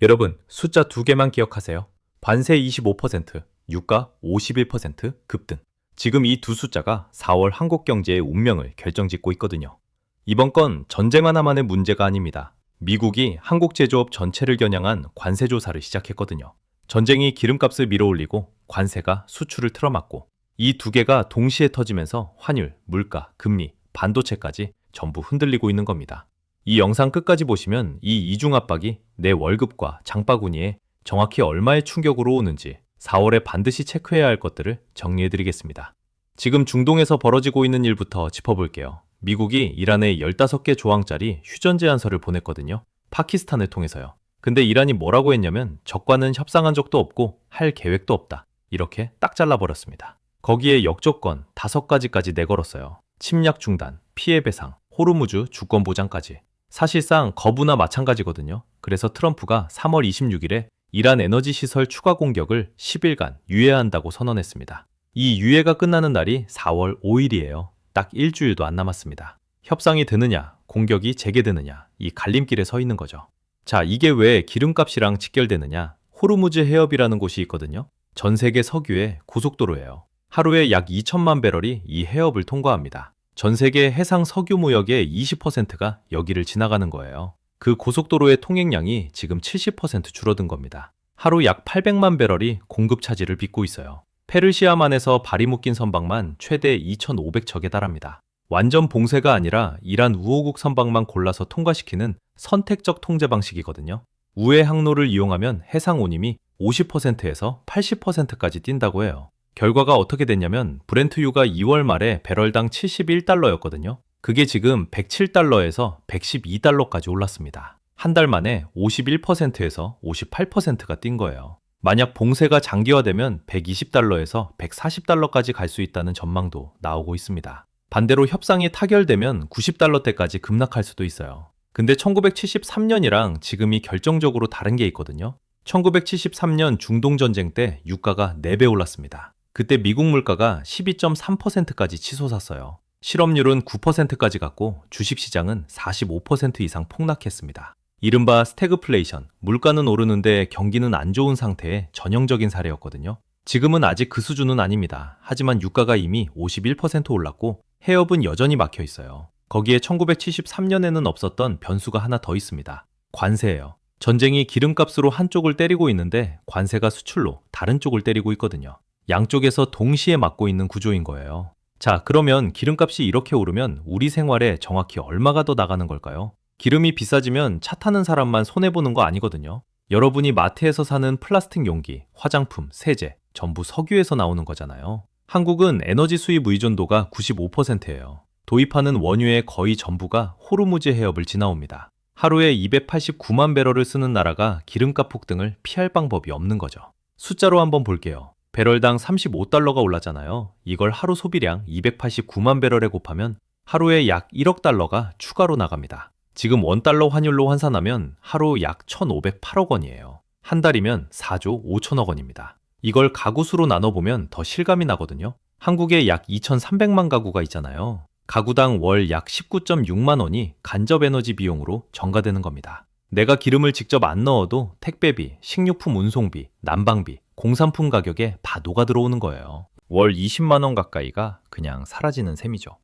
여러분, 숫자 두 개만 기억하세요. 관세 25%, 유가 51% 급등. 지금 이 두 숫자가 4월 한국 경제의 운명을 결정짓고 있거든요. 이번 건 전쟁 하나만의 문제가 아닙니다. 미국이 한국 제조업 전체를 겨냥한 관세 조사를 시작했거든요. 전쟁이 기름값을 밀어올리고 관세가 수출을 틀어막고 이 두 개가 동시에 터지면서 환율, 물가, 금리, 반도체까지 전부 흔들리고 있는 겁니다. 이 영상 끝까지 보시면 이 이중 압박이 내 월급과 장바구니에 정확히 얼마의 충격으로 오는지 4월에 반드시 체크해야 할 것들을 정리해드리겠습니다. 지금 중동에서 벌어지고 있는 일부터 짚어볼게요. 미국이 이란에 15개 조항짜리 휴전 제안서를 보냈거든요. 파키스탄을 통해서요. 근데 이란이 뭐라고 했냐면 적과는 협상한 적도 없고 할 계획도 없다. 이렇게 딱 잘라버렸습니다. 거기에 역조건 5가지까지 내걸었어요. 침략 중단, 피해 배상, 호르무즈 주권 보장까지. 사실상 거부나 마찬가지거든요. 그래서 트럼프가 3월 26일에 이란 에너지 시설 추가 공격을 10일간 유예한다고 선언했습니다. 이 유예가 끝나는 날이 4월 5일이에요. 딱 일주일도 안 남았습니다. 협상이 되느냐, 공격이 재개되느냐, 이 갈림길에 서 있는 거죠. 자, 이게 왜 기름값이랑 직결되느냐? 호르무즈 해협이라는 곳이 있거든요. 전 세계 석유의 고속도로예요. 하루에 약 2천만 배럴이 이 해협을 통과합니다. 전 세계 해상 석유 무역의 20%가 여기를 지나가는 거예요. 그 고속도로의 통행량이 지금 70% 줄어든 겁니다. 하루 약 800만 배럴이 공급 차질을 빚고 있어요. 페르시아만에서 발이 묶인 선박만 최대 2,500척에 달합니다. 완전 봉쇄가 아니라 이란 우호국 선박만 골라서 통과시키는 선택적 통제 방식이거든요. 우회 항로를 이용하면 해상 운임이 50%에서 80%까지 뛴다고 해요. 결과가 어떻게 됐냐면 브렌트유가 2월 말에 배럴당 71달러였거든요. 그게 지금 107달러에서 112달러까지 올랐습니다. 한 달 만에 51%에서 58%가 뛴 거예요. 만약 봉쇄가 장기화되면 120달러에서 140달러까지 갈 수 있다는 전망도 나오고 있습니다. 반대로 협상이 타결되면 90달러대까지 급락할 수도 있어요. 근데 1973년이랑 지금이 결정적으로 다른 게 있거든요. 1973년 중동전쟁 때 유가가 4배 올랐습니다. 그때 미국 물가가 12.3%까지 치솟았어요. 실업률은 9%까지 갔고 주식시장은 45% 이상 폭락했습니다. 이른바 스태그플레이션, 물가는 오르는데 경기는 안 좋은 상태의 전형적인 사례였거든요. 지금은 아직 그 수준은 아닙니다. 하지만 유가가 이미 51% 올랐고 해협은 여전히 막혀 있어요. 거기에 1973년에는 없었던 변수가 하나 더 있습니다. 관세예요. 전쟁이 기름값으로 한쪽을 때리고 있는데 관세가 수출로 다른 쪽을 때리고 있거든요. 양쪽에서 동시에 맞고 있는 구조인 거예요. 자, 그러면 기름값이 이렇게 오르면 우리 생활에 정확히 얼마가 더 나가는 걸까요? 기름이 비싸지면 차 타는 사람만 손해보는 거 아니거든요. 여러분이 마트에서 사는 플라스틱 용기, 화장품, 세제, 전부 석유에서 나오는 거잖아요. 한국은 에너지 수입 의존도가 95%예요. 도입하는 원유의 거의 전부가 호르무즈 해협을 지나옵니다. 하루에 289만 배럴을 쓰는 나라가 기름값 폭등을 피할 방법이 없는 거죠. 숫자로 한번 볼게요. 배럴당 35달러가 올랐잖아요. 이걸 하루 소비량 289만 배럴에 곱하면 하루에 약 1억 달러가 추가로 나갑니다. 지금 원달러 환율로 환산하면 하루 약 1,508억 원이에요. 한 달이면 4조 5천억 원입니다. 이걸 가구 수로 나눠보면 더 실감이 나거든요. 한국에 약 2,300만 가구가 있잖아요. 가구당 월 약 19.6만 원이 간접 에너지 비용으로 전가되는 겁니다. 내가 기름을 직접 안 넣어도 택배비, 식료품 운송비, 난방비, 공산품 가격에 다 녹아 들어오는 거예요. 월 20만 원 가까이가 그냥 사라지는 셈이죠.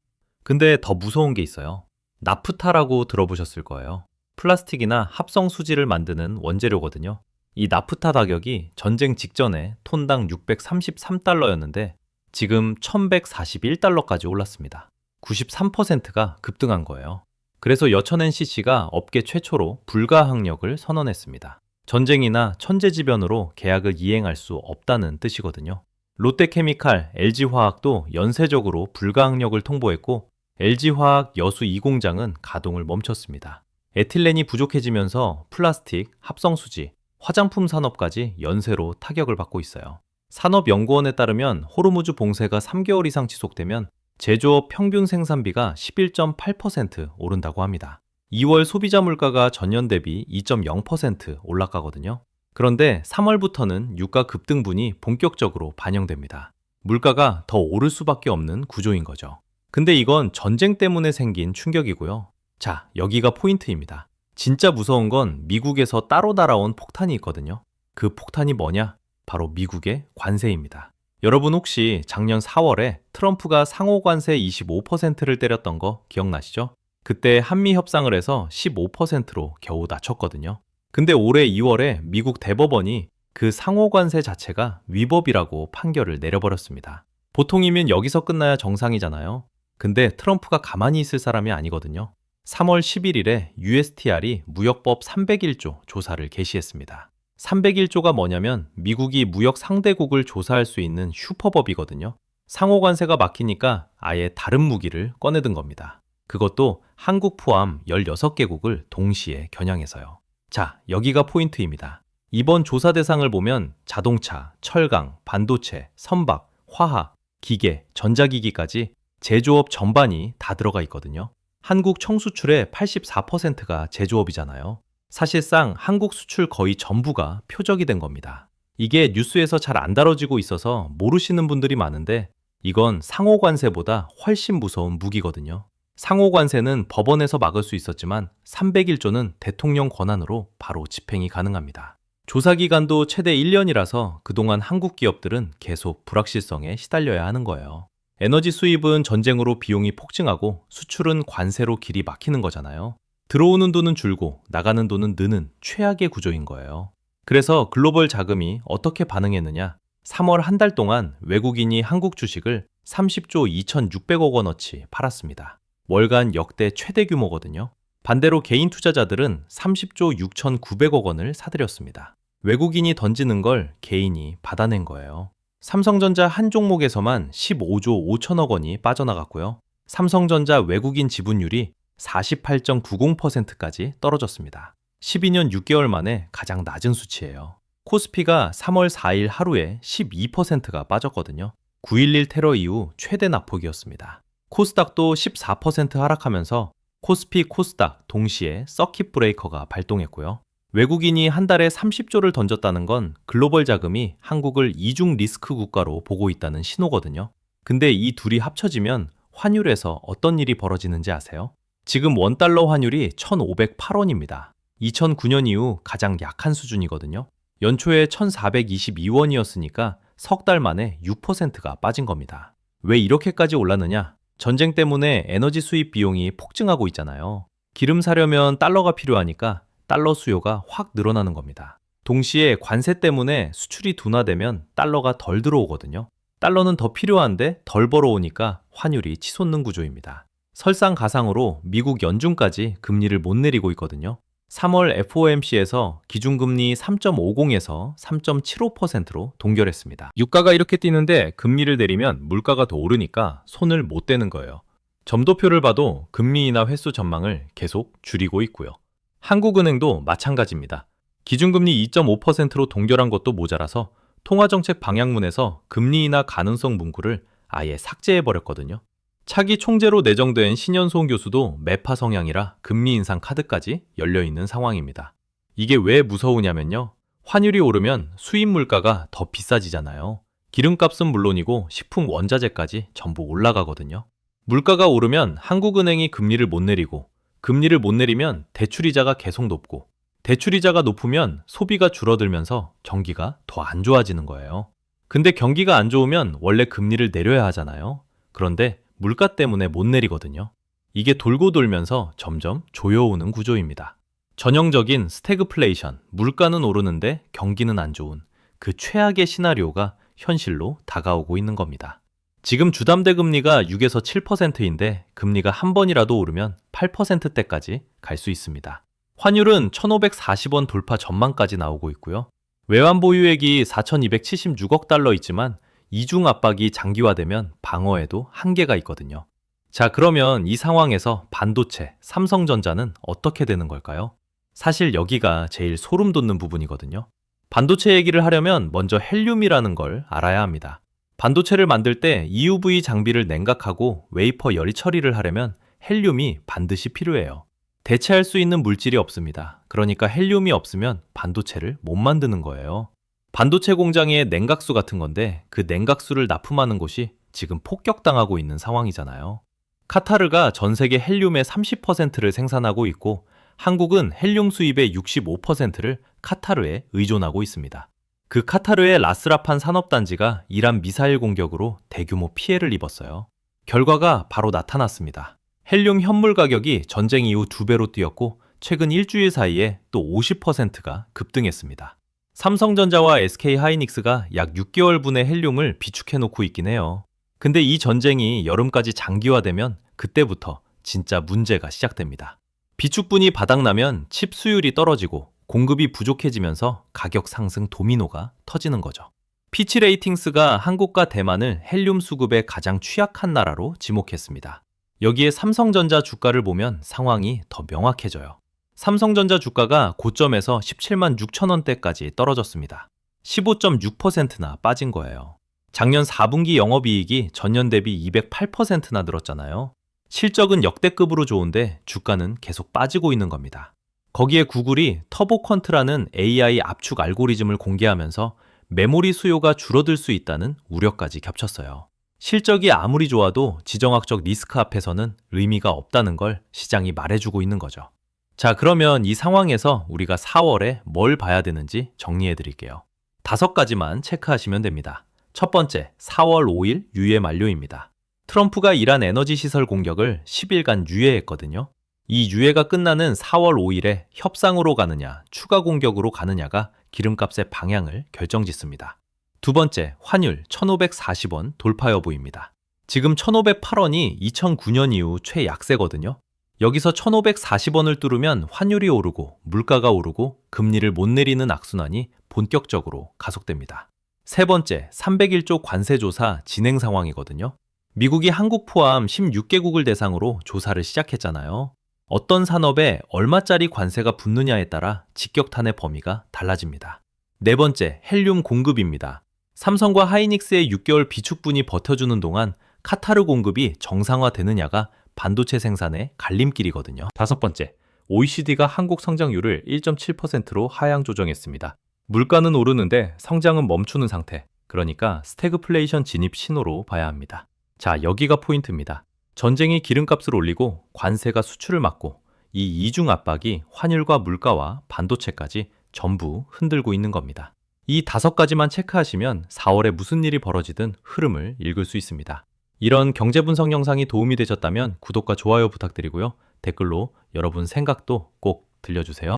근데 더 무서운 게 있어요. 나프타라고 들어보셨을 거예요. 플라스틱이나 합성 수지를 만드는 원재료거든요. 이 나프타 가격이 전쟁 직전에 톤당 633달러였는데 지금 1141달러까지 올랐습니다. 93%가 급등한 거예요. 그래서 여천NCC가 업계 최초로 불가항력을 선언했습니다. 전쟁이나 천재지변으로 계약을 이행할 수 없다는 뜻이거든요. 롯데케미칼, LG화학도 연쇄적으로 불가항력을 통보했고 LG화학 여수 2공장은 가동을 멈췄습니다. 에틸렌이 부족해지면서 플라스틱, 합성수지, 화장품 산업까지 연쇄로 타격을 받고 있어요. 산업연구원에 따르면 호르무즈 봉쇄가 3개월 이상 지속되면 제조업 평균 생산비가 11.8% 오른다고 합니다. 2월 소비자 물가가 전년 대비 2.0% 올라가거든요. 그런데 3월부터는 유가 급등분이 본격적으로 반영됩니다. 물가가 더 오를 수밖에 없는 구조인 거죠. 근데 이건 전쟁 때문에 생긴 충격이고요. 자, 여기가 포인트입니다. 진짜 무서운 건 미국에서 따로 날아온 폭탄이 있거든요. 그 폭탄이 뭐냐? 바로 미국의 관세입니다. 여러분 혹시 작년 4월에 트럼프가 상호 관세 25%를 때렸던 거 기억나시죠? 그때 한미 협상을 해서 15%로 겨우 낮췄거든요. 근데 올해 2월에 미국 대법원이 그 상호 관세 자체가 위법이라고 판결을 내려버렸습니다. 보통이면 여기서 끝나야 정상이잖아요. 근데 트럼프가 가만히 있을 사람이 아니거든요. 3월 11일에 USTR이 무역법 301조 조사를 개시했습니다. 301조가 뭐냐면 미국이 무역 상대국을 조사할 수 있는 슈퍼법이거든요. 상호 관세가 막히니까 아예 다른 무기를 꺼내든 겁니다. 그것도 한국 포함 16개국을 동시에 겨냥해서요. 자, 여기가 포인트입니다. 이번 조사 대상을 보면 자동차, 철강, 반도체, 선박, 화학, 기계, 전자기기까지 제조업 전반이 다 들어가 있거든요. 한국 청수출의 84%가 제조업이잖아요. 사실상 한국 수출 거의 전부가 표적이 된 겁니다. 이게 뉴스에서 잘 안 다뤄지고 있어서 모르시는 분들이 많은데 이건 상호 관세보다 훨씬 무서운 무기거든요. 상호 관세는 법원에서 막을 수 있었지만 301조는 대통령 권한으로 바로 집행이 가능합니다. 조사 기간도 최대 1년이라서 그동안 한국 기업들은 계속 불확실성에 시달려야 하는 거예요. 에너지 수입은 전쟁으로 비용이 폭증하고 수출은 관세로 길이 막히는 거잖아요. 들어오는 돈은 줄고 나가는 돈은 느는 최악의 구조인 거예요. 그래서 글로벌 자금이 어떻게 반응했느냐? 3월 한 달 동안 외국인이 한국 주식을 30조 2,600억 원어치 팔았습니다. 월간 역대 최대 규모거든요. 반대로 개인 투자자들은 30조 6,900억 원을 사들였습니다. 외국인이 던지는 걸 개인이 받아낸 거예요. 삼성전자 한 종목에서만 15조 5천억 원이 빠져나갔고요. 삼성전자 외국인 지분율이 48.90%까지 떨어졌습니다. 12년 6개월 만에 가장 낮은 수치예요. 코스피가 3월 4일 하루에 12%가 빠졌거든요. 9.11 테러 이후 최대 낙폭이었습니다. 코스닥도 14% 하락하면서 코스피, 코스닥 동시에 서킷 브레이커가 발동했고요. 외국인이 한 달에 30조를 던졌다는 건 글로벌 자금이 한국을 이중 리스크 국가로 보고 있다는 신호거든요. 근데 이 둘이 합쳐지면 환율에서 어떤 일이 벌어지는지 아세요? 지금 원달러 환율이 1,508원입니다. 2009년 이후 가장 약한 수준이거든요. 연초에 1,422원이었으니까 석 달 만에 6%가 빠진 겁니다. 왜 이렇게까지 올랐느냐? 전쟁 때문에 에너지 수입 비용이 폭증하고 있잖아요. 기름 사려면 달러가 필요하니까 달러 수요가 확 늘어나는 겁니다. 동시에 관세 때문에 수출이 둔화되면 달러가 덜 들어오거든요. 달러는 더 필요한데 덜 벌어오니까 환율이 치솟는 구조입니다. 설상가상으로 미국 연준까지 금리를 못 내리고 있거든요. 3월 FOMC에서 기준금리 3.50에서 3.75%로 동결했습니다. 유가가 이렇게 뛰는데 금리를 내리면 물가가 더 오르니까 손을 못 대는 거예요. 점도표를 봐도 금리 인하 횟수 전망을 계속 줄이고 있고요. 한국은행도 마찬가지입니다. 기준금리 2.5%로 동결한 것도 모자라서 통화정책 방향문에서 금리 인하 가능성 문구를 아예 삭제해버렸거든요. 차기 총재로 내정된 신현송 교수도 매파 성향이라 금리 인상 카드까지 열려있는 상황입니다. 이게 왜 무서우냐면요. 환율이 오르면 수입 물가가 더 비싸지잖아요. 기름값은 물론이고 식품 원자재까지 전부 올라가거든요. 물가가 오르면 한국은행이 금리를 못 내리고 금리를 못 내리면 대출이자가 계속 높고 대출이자가 높으면 소비가 줄어들면서 경기가 더 안 좋아지는 거예요. 근데 경기가 안 좋으면 원래 금리를 내려야 하잖아요. 그런데 물가 때문에 못 내리거든요. 이게 돌고 돌면서 점점 조여오는 구조입니다. 전형적인 스태그플레이션, 물가는 오르는데 경기는 안 좋은 그 최악의 시나리오가 현실로 다가오고 있는 겁니다. 지금 주담대 금리가 6에서 7%인데 금리가 한 번이라도 오르면 8%대까지 갈 수 있습니다. 환율은 1,540원 돌파 전망까지 나오고 있고요. 외환 보유액이 4,276억 달러 있지만 이중 압박이 장기화되면 방어에도 한계가 있거든요. 자, 그러면 이 상황에서 반도체, 삼성전자는 어떻게 되는 걸까요? 사실 여기가 제일 소름 돋는 부분이거든요. 반도체 얘기를 하려면 먼저 헬륨이라는 걸 알아야 합니다. 반도체를 만들 때 EUV 장비를 냉각하고 웨이퍼 열이 처리를 하려면 헬륨이 반드시 필요해요. 대체할 수 있는 물질이 없습니다. 그러니까 헬륨이 없으면 반도체를 못 만드는 거예요. 반도체 공장의 냉각수 같은 건데 그 냉각수를 납품하는 곳이 지금 폭격당하고 있는 상황이잖아요. 카타르가 전 세계 헬륨의 30%를 생산하고 있고 한국은 헬륨 수입의 65%를 카타르에 의존하고 있습니다. 그 카타르의 라스라판 산업단지가 이란 미사일 공격으로 대규모 피해를 입었어요. 결과가 바로 나타났습니다. 헬륨 현물 가격이 전쟁 이후 2배로 뛰었고 최근 일주일 사이에 또 50%가 급등했습니다. 삼성전자와 SK하이닉스가 약 6개월분의 헬륨을 비축해놓고 있긴 해요. 근데 이 전쟁이 여름까지 장기화되면 그때부터 진짜 문제가 시작됩니다. 비축분이 바닥나면 칩 수율이 떨어지고 공급이 부족해지면서 가격 상승 도미노가 터지는 거죠. 피치레이팅스가 한국과 대만을 헬륨 수급에 가장 취약한 나라로 지목했습니다. 여기에 삼성전자 주가를 보면 상황이 더 명확해져요. 삼성전자 주가가 고점에서 17만 6천 원대까지 떨어졌습니다. 15.6%나 빠진 거예요. 작년 4분기 영업이익이 전년 대비 208%나 늘었잖아요. 실적은 역대급으로 좋은데 주가는 계속 빠지고 있는 겁니다. 거기에 구글이 터보컨트라는 AI 압축 알고리즘을 공개하면서 메모리 수요가 줄어들 수 있다는 우려까지 겹쳤어요. 실적이 아무리 좋아도 지정학적 리스크 앞에서는 의미가 없다는 걸 시장이 말해주고 있는 거죠. 자, 그러면 이 상황에서 우리가 4월에 뭘 봐야 되는지 정리해 드릴게요. 5가지만 체크하시면 됩니다. 첫 번째, 4월 5일 유예 만료입니다. 트럼프가 이란 에너지 시설 공격을 10일간 유예했거든요. 이 유예가 끝나는 4월 5일에 협상으로 가느냐, 추가 공격으로 가느냐가 기름값의 방향을 결정짓습니다. 두 번째, 환율 1,540원 돌파 여부입니다. 지금 1,508원이 2009년 이후 최약세거든요. 여기서 1,540원을 뚫으면 환율이 오르고 물가가 오르고 금리를 못 내리는 악순환이 본격적으로 가속됩니다. 세 번째, 301조 관세조사 진행 상황이거든요. 미국이 한국 포함 16개국을 대상으로 조사를 시작했잖아요. 어떤 산업에 얼마짜리 관세가 붙느냐에 따라 직격탄의 범위가 달라집니다. 네 번째, 헬륨 공급입니다. 삼성과 하이닉스의 6개월 비축분이 버텨주는 동안 카타르 공급이 정상화되느냐가 반도체 생산의 갈림길이거든요. 다섯 번째, OECD가 한국 성장률을 1.7%로 하향 조정했습니다. 물가는 오르는데 성장은 멈추는 상태. 그러니까 스태그플레이션 진입 신호로 봐야 합니다. 자, 여기가 포인트입니다. 전쟁이 기름값을 올리고 관세가 수출을 막고 이 이중 압박이 환율과 물가와 반도체까지 전부 흔들고 있는 겁니다. 이 5가지만 체크하시면 4월에 무슨 일이 벌어지든 흐름을 읽을 수 있습니다. 이런 경제 분석 영상이 도움이 되셨다면 구독과 좋아요 부탁드리고요. 댓글로 여러분 생각도 꼭 들려주세요.